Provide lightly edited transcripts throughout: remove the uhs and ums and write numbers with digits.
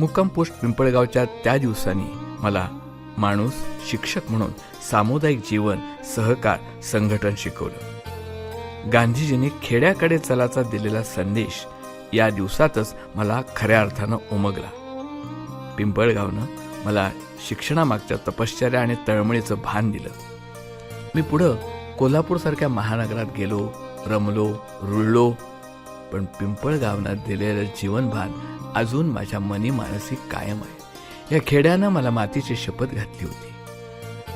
मुक्काम पोस्ट पिंपळगावच्या त्या दिवसांनी मला माणूस, शिक्षक म्हणून सामुदायिक जीवन, सहकार, संघटन शिकवलं. गांधीजींनी खेड्याकडे चलाचा दिलेला संदेश या दिवसातच मला खऱ्या अर्थानं उमगला. पिंपळगावनं मला शिक्षणामागच्या तपश्चर्या आणि तळमळीचं भान दिलं. मी पुढं कोल्हापूरसारख्या महानगरात गेलो, रमलो, रुळलो, पण पिंपळगावनं दिलेलं जीवनभान अजून माझ्या मनी मानसी कायम आहे. या खेड्यानं मला मातीची शपथ घातली होती.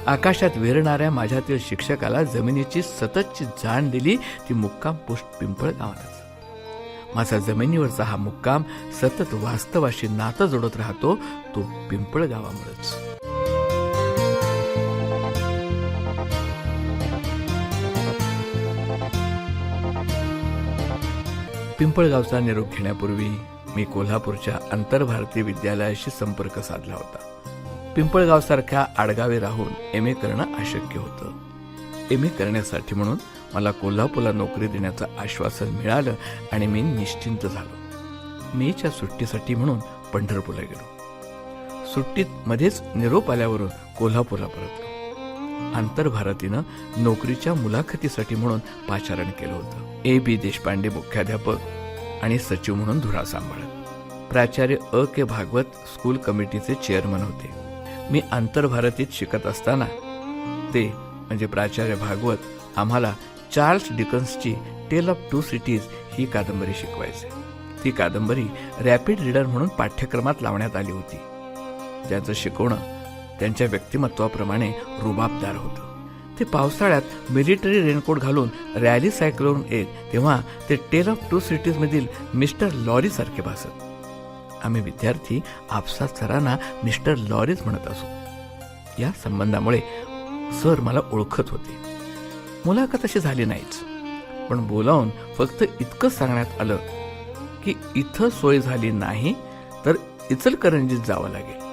आकाशात विरणाऱ्या माझ्यातील शिक्षकाला जमिनीची सततची जाण दिली ती मुक्काम पोस्ट पिंपळगावानंच. माझा जमिनीवरचा हा मुक्काम सतत वास्तवाशी नातं जोडत राहतो तो पिंपळगावामुळेच. पिंपळगावचा निरोप घेण्यापूर्वी मी कोल्हापूरच्या आंतरभारतीय विद्यालयाशी संपर्क साधला होता. पिंपळगावसारख्या आडगावी राहून एम ए करणं अशक्य होतं. एम ए करण्यासाठी म्हणून मला कोल्हापूरला नोकरी देण्याचं आश्वासन मिळालं आणि मी निश्चिंत झालो. मेच्या सुट्टीसाठी म्हणून पंढरपूरला गेलो. सुट्टीत मध्येच निरोप आल्यावरून कोल्हापूरला परतलो. आंतरभारतीनं नोकरीच्या मुलाखतीसाठी म्हणून पाचारण केलं होतं. A.B. देशपांडे मुख्याध्यापक आणि सचिव म्हणून धुरा सांभाळत. प्राचार्य A.K. भागवत स्कूल कमिटीचे चेअरमन होते. मी आंतरभारतीत शिकत असताना ते म्हणजे प्राचार्य भागवत आम्हाला चार्ल्स डिकन्सची टेल ऑफ टू सिटीज ही कादंबरी शिकवायचे. ती कादंबरी रॅपिड रीडर म्हणून पाठ्यक्रमात लावण्यात आली होती. ज्याचं शिकवणं त्यांच्या व्यक्तिमत्वाप्रमाणे रुबाबदार होतं. ते पावसाळ्यात मिलिटरी रेनकोट घालून रॅली सायकलवरून येत तेव्हा ते टेल ऑफ टू सिटीज मधील मिस्टर लॉरी सारखे भासत. आम्ही विद्यार्थी आपसात सरांना मिस्टर लॉरीज म्हणत असू. या संबंधामुळे सर मला ओळखत होते. मुलाखत अशी झाली नाहीच, पण बोलावून फक्त इतकंच सांगण्यात आलं की इथं सोय झाली नाही तर इचलकरंजीत जावं लागेल.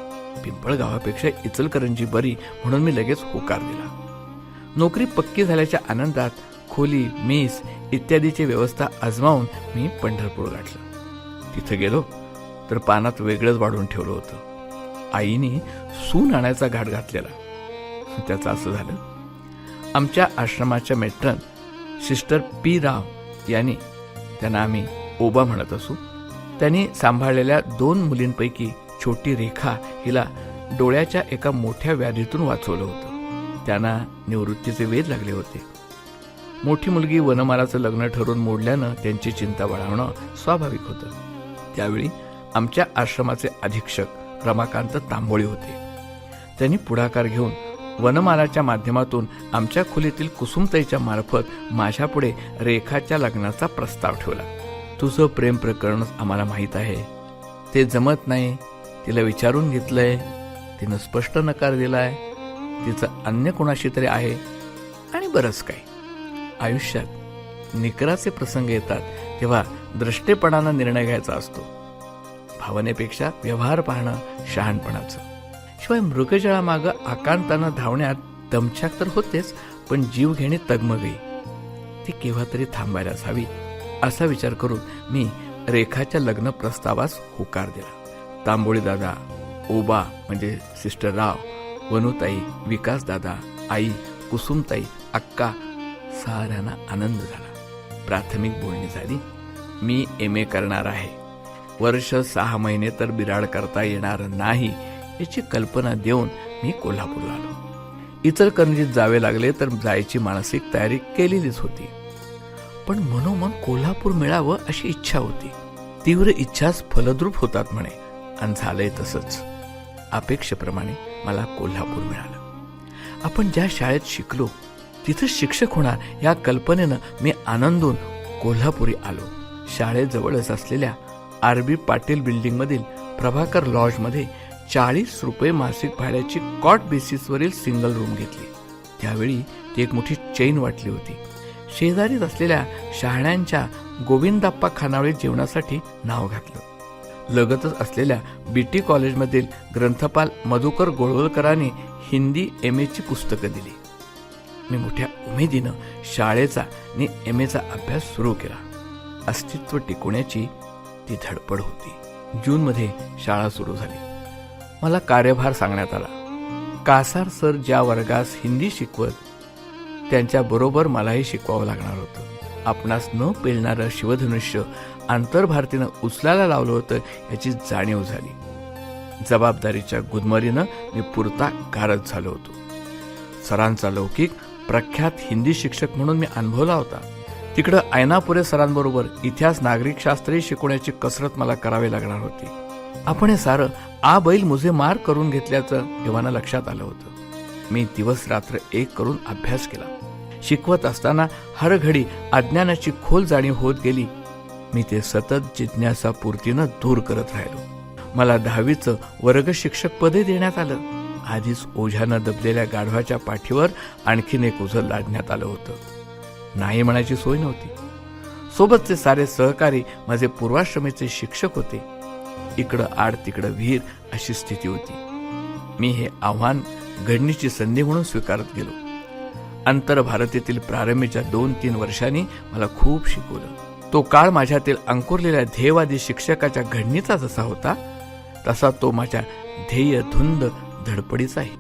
पिंपळगावापेक्षा इचलकरंजी बरी म्हणून मी लगेच होकार दिला. नोकरी पक्की झाल्याच्या आनंदात खोली, मेस इत्यादीची व्यवस्था आजमावून मी पंढरपूर गाठलं. तिथं गेलो तर पानात वेगळंच वाढून ठेवलं होतं. आईने सून आणायचा घाट घातलेला. त्याचं असं झालं, आमच्या आश्रमाच्या मेट्रन सिस्टर P. राव यांनी, त्यांना आम्ही ओबा म्हणत असू, त्यांनी सांभाळलेल्या 2 मुलींपैकी छोटी रेखा हिला डोळ्याच्या एका मोठ्या व्याधीतून वाचवलं होतं. त्यांना निवृत्तीचे वेध लागले होते. मोठी मुलगी वनमालाचं लग्न ठरवून मोडल्यानं त्यांची चिंता बाळगणं स्वाभाविक होतं. त्यावेळी आमच्या आश्रमाचे अधीक्षक रमाकांत तांबोळी होते. त्यांनी पुढाकार घेऊन वनमालाच्या माध्यमातून आमच्या खोलीतील कुसुमताईच्या मार्फत माझ्यापुढे रेखाच्या लग्नाचा प्रस्ताव ठेवला. तुझं प्रेम प्रकरण आम्हाला माहीत आहे, ते जमत नाही, तिला विचारून घेतलंय, तिनं स्पष्ट नकार दिलाय, तिचं अन्य कोणाशी तरी आहे आणि बरंच काही. आयुष्यात निकराचे प्रसंग येतात तेव्हा द्रष्टेपणानं निर्णय घ्यायचा असतो. भावनेपेक्षा व्यवहार पाहणं शहाणपणाचं. शिवाय मृगजळामागं आकांतानं धावण्यात दमछाक तर होतेच, पण जीव घेणे तगमगही. ती केव्हा तरी थांबायलाच हवी असा विचार करून मी रेखाच्या लग्न प्रस्तावास होकार दिला. तांबोळी दादा, ओबा म्हणजे सिस्टर राव, वनुताई, विकास दादा, आई, कुसुमताई, अक्का साऱ्यांना आनंद झाला. प्राथमिक बोलणी झाली. मी MA करणार आहे. वर्ष 6 महिने तर बिराड करता येणार नाही याची कल्पना देऊन मी कोल्हापूरला आलो. इचलकरंजीत जावे लागले तर जायची मानसिक तयारी केलेलीच होती, पण मनोमन कोल्हापूर मिळावं अशी इच्छा होती. तीव्र इच्छाच फलद्रूप होतात म्हणे, आणि झालंय तसंच. अपेक्षेप्रमाणे मला कोल्हापूर मिळालं. आपण ज्या शाळेत शिकलो तिथं शिक्षक होणार या कल्पनेनं मी आनंदून कोल्हापुरी आलो. शाळेजवळच असलेल्या RB पाटील बिल्डिंग मधील प्रभाकर लॉज मध्ये 40 रुपये मासिक भाड्याची कॉट बेसिसवरील सिंगल रूम घेतली. त्यावेळी ती एक मोठी चैन वाटली होती. शेजारीच असलेल्या शहाण्यांच्या गोविंदाप्पा खानावळे जेवणासाठी नाव घातलं. लगतच असलेल्या BT कॉलेजमधील ग्रंथपाल मधुकर गोळवलकरांनी हिंदी MA ची पुस्तकं दिली. मी मोठ्या उमेदीनं शाळेचा आणि MA चा अभ्यास सुरू केला. अस्तित्व टिकवण्याची ती धडपड होती. जूनमध्ये शाळा सुरू झाली. मला कार्यभार सांगण्यात आला. कासार सर ज्या वर्गास हिंदी शिकवत त्यांच्याबरोबर मलाही शिकवावं लागणार होतं. आपणास न पेलणारं शिवधनुष्य आंतरभारतीनं उचलायला लावलं होतं याची जाणीव झाली. जबाबदारीच्या गुदमरीनं मी पुरता गारद झालो होतो. सरांचा लौकिक प्रख्यात हिंदी शिक्षक म्हणून मी अनुभवला होता. तिकडं ऐनापुरे सरांबरोबर इतिहास नागरिकशास्त्रही शिकवण्याची कसरत मला करावी लागणार होती. आपण हे सारं आ बैल मुझे मार करून घेतल्याचं एव्हाना लक्षात आलं होतं. मी दिवस रात्र एक करून अभ्यास केला. शिकवत असताना हर घडी अज्ञानाची खोल जाणीव होत गेली. मी ते सतत जिज्ञासा पूर्तीनं दूर करत राहिलो. मला 10वीचं वर्ग शिक्षक पदही देण्यात आलं. आधीच ओझ्यानं दबलेल्या गाढवाच्या पाठीवर आणखीन एक ओझं लादण्यात आलं होतं. नाही म्हणायची सोय नव्हती. सोबतचे सारे सहकारी माझे पूर्वाश्रमीचे शिक्षक होते. इकडं आड तिकडं विहीर अशी स्थिती होती. मी हे आव्हान घडणीची संधी म्हणून स्वीकारत गेलो. आंतरभारतीतील प्रारंभीच्या 2-3 वर्षांनी मला खूप शिकवलं. तो काळ माझ्यातील अंकुरलेल्या ध्येयवादी शिक्षकाच्या घडणीचा जसा होता तसा तो माझ्या ध्येय धुंद धडपडीचाही.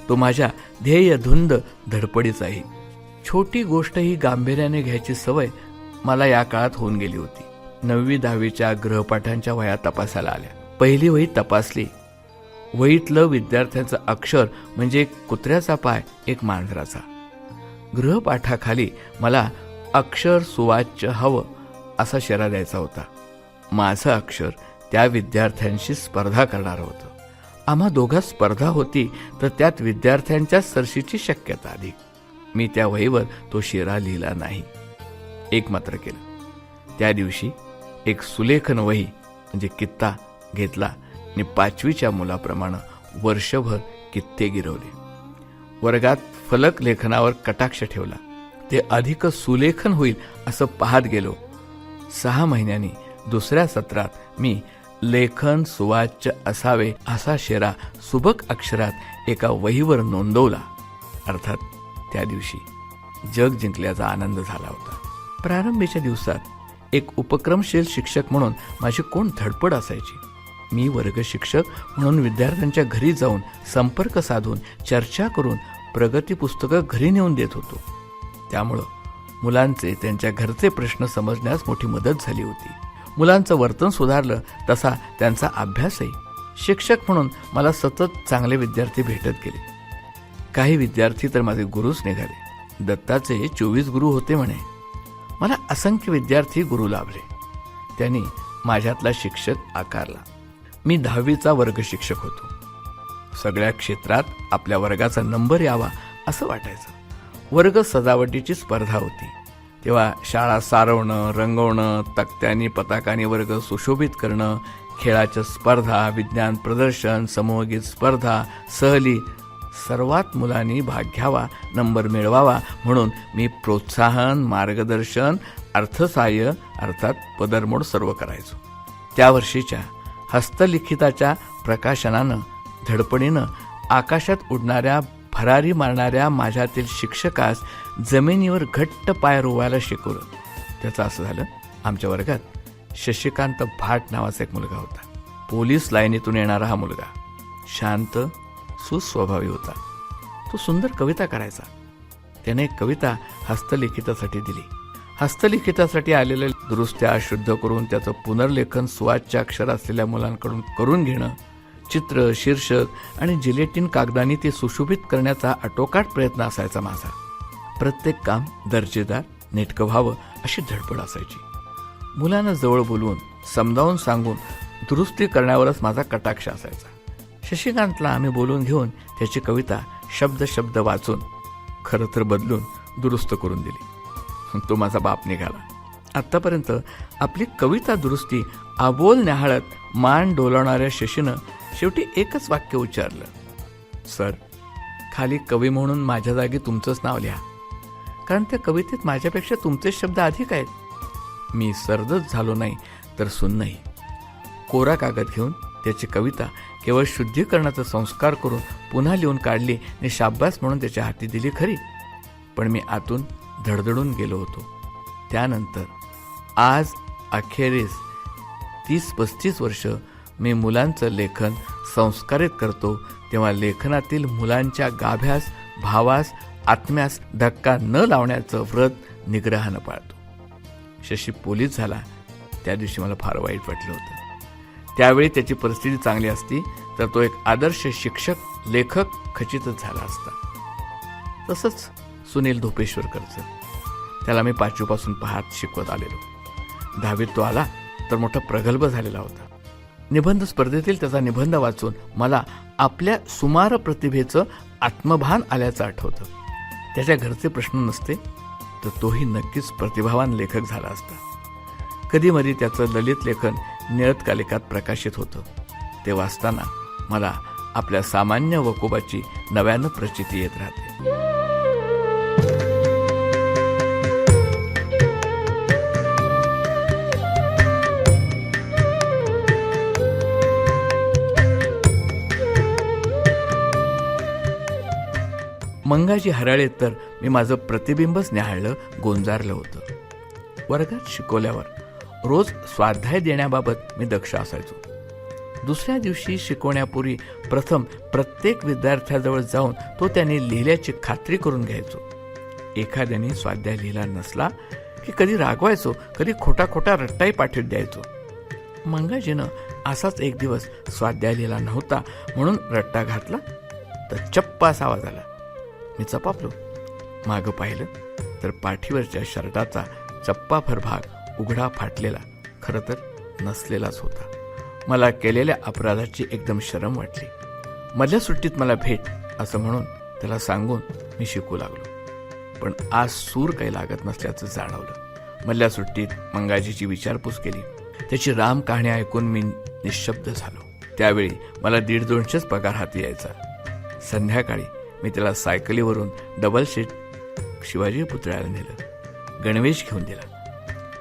तो माझ्या ध्येय धुंद धडपडीचाही. छोटी गोष्टही गांभीर्याने घ्यायची सवय मला या काळात होऊन गेली होती. 9वी-10वीच्या गृहपाठांच्या वह्या तपासायला आल्या. पहिली वही तपासली. वहीतलं विद्यार्थ्यांचं अक्षर म्हणजे एक कुत्र्याचा पाय, एक मांजराचा. गृहपाठाखाली मला अक्षर सुवाच्य हवं असा शेरा द्यायचा होता. माझं अक्षर त्या विद्यार्थ्यांशी स्पर्धा करणार होतं. आम्हा दोघात स्पर्धा होती तर त्यात विद्यार्थ्यांच्याच सरशीची शक्यता अधिक. मी त्या वहीवर तो शेरा लिहिला नाही. एक मात्र केलं. त्या दिवशी एक सुलेखन वही म्हणजे कित्ता घेतला आणि 5वीच्या मुलाप्रमाणे वर्षभर कित्ते गिरवले. वर्गात फलक लेखनावर कटाक्ष ठेवला. ते अधिक सुलेखन होईल असं पाहत गेलो. 6 महिन्यांनी दुसऱ्या सत्रात मी लेखन सुवाच्य असावे असा शेरा सुबक अक्षरात एका वहीवर नोंदवला. अर्थात त्या दिवशी जग जिंकल्याचा आनंद झाला होता. प्रारंभीच्या दिवसात एक उपक्रमशील शिक्षक म्हणून माझी कोण धडपड असायची. मी वर्ग शिक्षक म्हणून विद्यार्थ्यांच्या घरी जाऊन संपर्क साधून चर्चा करून प्रगती पुस्तकं घरी नेऊन देत होतो. त्यामुळं मुलांचे त्यांच्या घरचे प्रश्न समजण्यास मोठी मदत झाली होती. मुलांचं वर्तन सुधारलं तसा त्यांचा अभ्यासही. शिक्षक म्हणून मला सतत चांगले विद्यार्थी भेटत गेले. काही विद्यार्थी तर माझे गुरुच निघाले. दत्ताचे 24 गुरु होते म्हणे. मला असंख्य विद्यार्थी गुरु लाभले. त्यांनी माझ्यातला शिक्षक आकारला. मी 10वीचा वर्ग शिक्षक होतो. सगळ्या क्षेत्रात आपल्या वर्गाचा नंबर यावा असं वाटायचं. वर्ग सजावटीची स्पर्धा होती. तेव्हा शाळा सारवणं, रंगवणं, तक्त्यानी पताकानी वर्ग सुशोभित करणं, खेळाच्या स्पर्धा, विज्ञान प्रदर्शन, समूहगीत स्पर्धा, सहली, सर्वात मुलांनी भाग घ्यावा, नंबर मिळवावा म्हणून मी प्रोत्साहन, मार्गदर्शन, अर्थसहाय्य अर्थात पदरमोड सर्व करायचो. त्या वर्षीच्या हस्तलिखिताच्या प्रकाशनानं धडपडीनं आकाशात उडणाऱ्या भरारी मारणाऱ्या माझ्यातील शिक्षकास जमिनीवर घट्ट पाय रोवायला शिकवलं. त्याचं असं झालं, आमच्या वर्गात शशिकांत भाट नावाचा एक मुलगा होता. पोलीस लाईनीतून येणारा हा मुलगा शांत सुस्वभावी होता. तो सुंदर कविता करायचा. त्याने एक कविता हस्तलिखितासाठी दिली. हस्तलिखितासाठी आलेल्या दुरुस्त्या शुद्ध करून त्याचं पुनर्लेखन सुवाच्य अक्षर असलेल्या मुलांकडून करून घेणं, चित्र, शीर्षक आणि जिलेटिन कागदानी ते सुशोभित करण्याचा आटोकाट प्रयत्न असायचा माझा. प्रत्येक काम दर्जेदार, नेटकं व्हावं अशी धडपड असायची. मुलांना जवळ बोलवून समजावून सांगून दुरुस्ती करण्यावरच माझा कटाक्ष असायचा. शशिकांतला आम्ही बोलून घेऊन त्याची कविता शब्द शब्द वाचून खरं तर बदलून दुरुस्त करून दिली. तो माझा बाप निघाला. आत्तापर्यंत आपली कविता दुरुस्ती आबोल न्याहाळत मान डोलावणाऱ्या शशीनं शेवटी एकच वाक्य उच्चारलं, सर खाली कवी म्हणून माझ्या जागी तुमचंच नाव लिहा, कारण त्या कवितेत माझ्यापेक्षा तुमचेच शब्द अधिक आहेत. मी सरदच झालो नाही तर सुन्नही. कोरा कागद घेऊन त्याची कविता केवळ शुद्धीकरणाचा संस्कार करून पुन्हा लिहून काढली आणि शाब्बास म्हणून त्याच्या हाती दिली खरी, पण मी आतून धडधडून गेलो होतो. त्यानंतर आज अखेरीस 30-35 वर्ष मी मुलांचं लेखन संस्कारित करतो, तेव्हा लेखनातील मुलांच्या गाभ्यास, भावास, आत्म्यास धक्का न लावण्याचं व्रत निग्रहानं पाळतो. शशी पोलीस झाला त्या दिवशी मला फार वाईट वाटलं होतं. त्यावेळी त्याची परिस्थिती चांगली असती तर तो एक आदर्श शिक्षक, लेखक खचितच झाला असता. तसंच सुनील धोपेश्वरकरचं, त्याला मी 5वीपासून पाहत शिकवत आलेलो. 10वीत तो आला तर मोठा प्रगल्भ झालेला होता. निबंध स्पर्धेतील त्याचा निबंध वाचून मला आपल्या सुमार प्रतिभेचं आत्मभान आल्याचं आठवतं. त्याच्या घरचे प्रश्न नसते तर तोही नक्कीच प्रतिभावान लेखक झाला असता. कधीमधी त्याचं ललित लेखन नियतकालिकात प्रकाशित होतं. ते वाचताना मला आपल्या सामान्य वकुबाची नव्यानं प्रचिती येत राहते. मंगाजी हराळे तर मी माझं प्रतिबिंबच न्याहाळलं, गोंजारलं होतं. वर्गात शिकवल्यावर रोज स्वाध्याय देण्याबाबत मी दक्ष असायचो. दुसऱ्या दिवशी शिकवण्यापूर्वी प्रथम प्रत्येक विद्यार्थ्याजवळ जाऊन तो त्याने लिहिल्याची खात्री करून घ्यायचो. एखाद्याने स्वाध्याय लिहिला नसला की कधी रागवायचो, कधी खोटा खोटा रट्टाही पाठीत द्यायचो. मंगाजीनं असाच एक दिवस स्वाध्याय लिहिला नव्हता म्हणून रट्टा घातला तर चप्प असा आवाज आला. मी चपापलो. मागं पाहिलं तर पाठीवरच्या शर्टाचा चप्पाभर भाग उघडा फाटलेला, खरं तर नसलेलाच होता. मला केलेल्या अपराधाची एकदम शरम वाटली. मधल्या सुट्टीत मला भेट असं म्हणून त्याला सांगून मी शिकू लागलो. पण आज सूर काही लागत नसल्याचं जाणवलं. मधल्या सुट्टीत मंगाजीची विचारपूस केली. त्याची राम कहाणी ऐकून मी निशब्द झालो. त्यावेळी मला 150-200 पगार हाती यायचा. संध्याकाळी मी त्याला सायकलीवरून डबल सीट शिवाजी पुतळ्याला नेलं. गणवेश घेऊन दिला.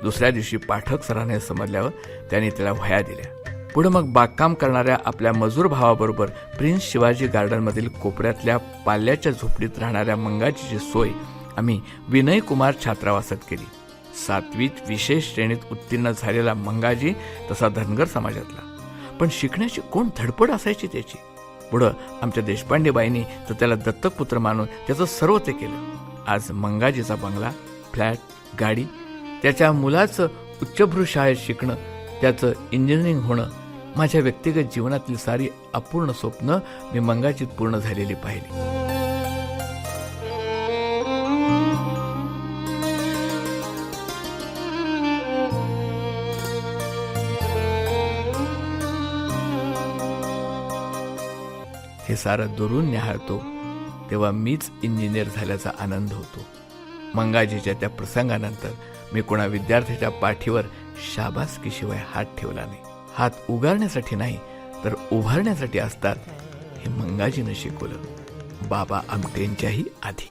दुसऱ्या दिवशी पाठक सराने समजल्यावर त्यांनी त्याला वह्या दिल्या. पुढे मग बागकाम करणाऱ्या आपल्या मजूर भावाबरोबर प्रिन्स शिवाजी गार्डनमधील कोपऱ्यातल्या पाल्याच्या झोपडीत राहणाऱ्या मंगाजीची सोय आम्ही विनय कुमार छात्रावासात केली. 7वीत विशेष श्रेणीत उत्तीर्ण झालेला मंगाजी तसा धनगर समाजातला, पण शिकण्याची कोण धडपड असायची त्याची. पुढं आमच्या देशपांडेबाईंनी तर त्याला दत्तक पुत्र मानून त्याचं सर्व ते केलं. आज मंगाजीचा बंगला, फ्लॅट, गाडी, त्याच्या मुलाचं उच्चभ्रू शाळेत शिकणं, त्याचं इंजिनिअरिंग होणं, माझ्या व्यक्तिगत जीवनातील सारी अपूर्ण स्वप्न मी मंगाजीत पूर्ण झालेली पाहिली. हे सारं दुरून न्याहाळतो तेव्हा मीच इंजिनियर झाल्याचा आनंद होतो. मंगाजीच्या त्या प्रसंगानंतर मी कोणा विद्यार्थ्याच्या पाठीवर शाबासकीशिवाय हात ठेवला नाही. हात उगारण्यासाठी नाही तर उभारण्यासाठी असतात हे मंगाजीनं शिकवलं, बाबा आमटेंच्याही आधी.